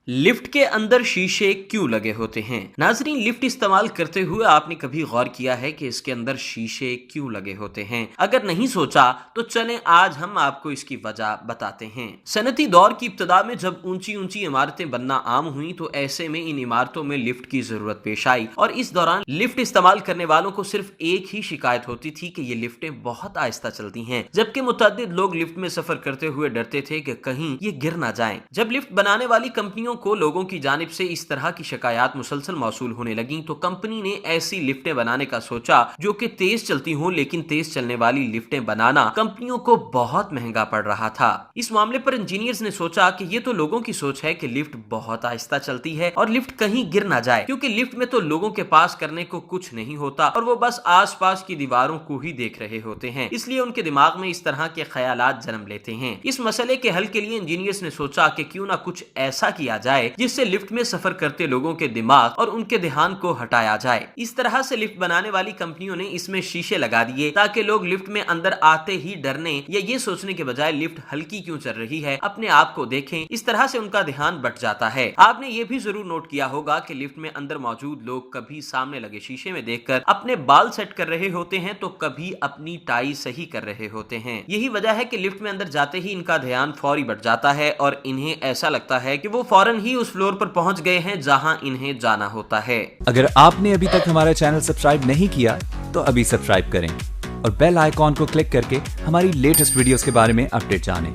Lift के अंदर शीशे क्यों लगे होते हैं? नाजरीन, लिफ्ट इस्तेमाल करते हुए आपने कभी गौर किया है कि इसके अंदर शीशे क्यों लगे होते हैं? अगर नहीं सोचा तो चलें आज हम आपको इसकी वजह बताते हैं। सनती दौर की इब्तिदा में जब ऊंची ऊंची इमारतें बनना आम हुई तो ऐसे में इन इमारतों में लिफ्ट की जरूरत पेश आई और इस दौरान लिफ्ट इस्तेमाल करने वालों को सिर्फ एक ही शिकायत होती थी कि ये लिफ्टें बहुत आहिस्ता चलती हैं, जबकि मुतअद्दिद लोग लिफ्ट में सफर करते हुए डरते थे कि कहीं ये गिर ना जाएं। जब लिफ्ट बनाने वाली कंपनियों को लोगों की जानिब से इस तरह की शिकायत मुसलसल मौसूल होने लगी तो कंपनी ने ऐसी लिफ्टें बनाने का सोचा जो कि तेज चलती हों, लेकिन तेज चलने वाली लिफ्टें बनाना कंपनियों को बहुत महंगा पड़ रहा था। इस मामले पर इंजीनियर्स ने सोचा कि ये तो लोगों की सोच है कि लिफ्ट बहुत आहिस्ता चलती है और लिफ्ट कहीं गिर ना जाए, क्योंकि लिफ्ट में तो लोगों के पास करने को कुछ नहीं होता और वो बस आस पास की दीवारों को ही देख रहे होते हैं, इसलिए उनके दिमाग में इस तरह के ख्यालात जन्म लेते हैं। इस मसले के हल के लिए इंजीनियर्स ने सोचा कि क्यों ना कुछ ऐसा किया जाए जिससे लिफ्ट में सफर करते लोगों के दिमाग और उनके ध्यान को हटाया जाए। इस तरह से लिफ्ट बनाने वाली कंपनियों ने इसमें शीशे लगा दिए ताकि लोग लिफ्ट में अंदर आते ही डरने या ये सोचने के बजाय लिफ्ट हल्की क्यों चल रही है अपने आप को देखें। इस तरह से उनका ध्यान बट जाता है। आपने ये भी जरूर नोट किया होगा कि लिफ्ट में अंदर मौजूद लोग कभी सामने लगे शीशे में देखकर अपने बाल सेट कर रहे होते हैं तो कभी अपनी टाई सही कर रहे होते हैं। यही वजह है कि लिफ्ट में अंदर जाते ही इनका ध्यान फौरी बट जाता है और इन्हें ऐसा लगता है कि वो फौरन ही उस फ्लोर पर पहुंच गए हैं जहां इन्हें जाना होता है। अगर आपने अभी तक हमारा चैनल सब्सक्राइब नहीं किया तो अभी सब्सक्राइब करें और बेल आइकॉन को क्लिक करके हमारी लेटेस्ट वीडियोस के बारे में अपडेट जानें।